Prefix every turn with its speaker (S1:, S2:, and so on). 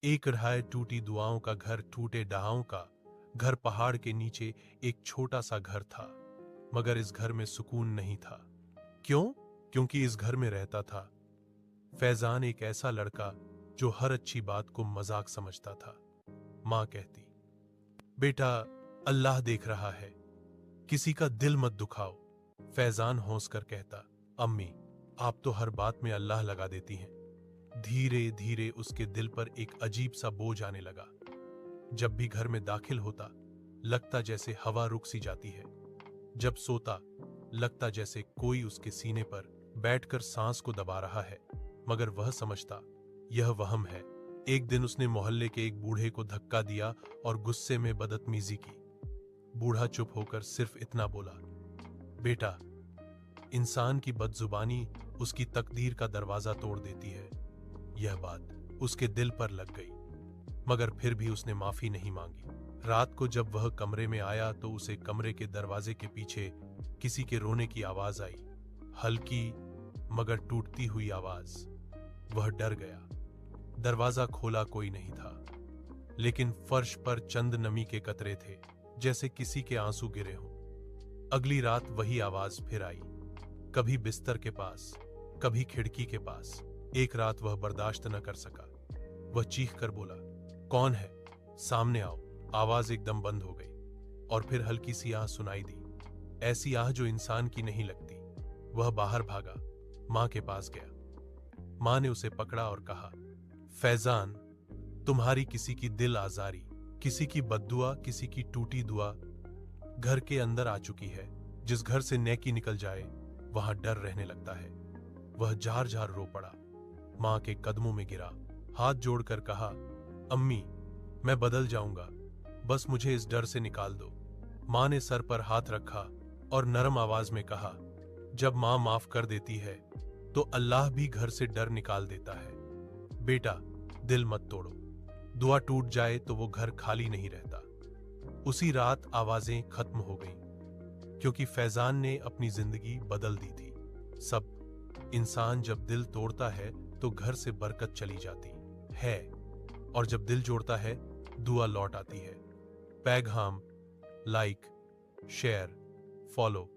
S1: एक रहाए टूटी दुआओं का घर, टूटे डहाओं का घर, पहाड़ के नीचे एक छोटा सा घर था, मगर इस घर में सुकून नहीं था। क्यों? क्योंकि इस घर में रहता था फैजान, एक ऐसा लड़का जो हर अच्छी बात को मजाक समझता था। मां कहती, बेटा, अल्लाह देख रहा है, किसी का दिल मत दुखाओ। फैजान हंस कर कहता, अम्मी, आप तो हर बात में अल्लाह लगा देती हैं। धीरे धीरे उसके दिल पर एक अजीब सा बोझ आने लगा। जब भी घर में दाखिल होता, लगता जैसे हवा रुक सी जाती है। जब सोता, लगता जैसे कोई उसके सीने पर बैठकर सांस को दबा रहा है, मगर वह समझता यह वहम है। एक दिन उसने मोहल्ले के एक बूढ़े को धक्का दिया और गुस्से में बदतमीजी की। बूढ़ा चुप होकर सिर्फ इतना बोला, बेटा, इंसान की बदजुबानी उसकी तकदीर का दरवाजा तोड़ देती है। यह बात उसके दिल पर लग गई, मगर फिर भी उसने माफी नहीं मांगी। रात को जब वह कमरे में आया तो उसे कमरे के दरवाजे के पीछे किसी के रोने की आवाज आई, हल्की मगर टूटती हुई आवाज। वह डर गया। दरवाजा खोला, कोई नहीं था, लेकिन फर्श पर चंद नमी के कतरे थे, जैसे किसी के आंसू गिरे हों। अगली रात वही आवाज फिर आई, कभी बिस्तर के पास, कभी खिड़की के पास। एक रात वह बर्दाश्त न कर सका। वह चीख कर बोला, कौन है? सामने आओ। आवाज एकदम बंद हो गई और फिर हल्की सी आह सुनाई दी, ऐसी आह जो इंसान की नहीं लगती। वह बाहर भागा, मां के पास गया। मां ने उसे पकड़ा और कहा, फैजान, तुम्हारी किसी की दिल आजारी, किसी की बद्दुआ, किसी की टूटी दुआ घर के अंदर आ चुकी है। जिस घर से नेकी निकल जाए वहां डर रहने लगता है। वह जार जार रो पड़ा, मां के कदमों में गिरा, हाथ जोड़कर कहा, अम्मी, मैं बदल जाऊंगा, बस मुझे इस डर से निकाल दो। मां ने सर पर हाथ रखा और नरम आवाज में कहा, जब मां माफ कर देती है तो अल्लाह भी घर से डर निकाल देता है। बेटा, दिल मत तोड़ो, दुआ टूट जाए तो वो घर खाली नहीं रहता। उसी रात आवाजें खत्म हो गईं, क्योंकि फैजान ने अपनी जिंदगी बदल दी थी। सब इंसान जब दिल तोड़ता है तो घर से बरकत चली जाती है, और जब दिल जोड़ता है दुआ लौट आती है। पैगाम लाइक, शेयर, फॉलो।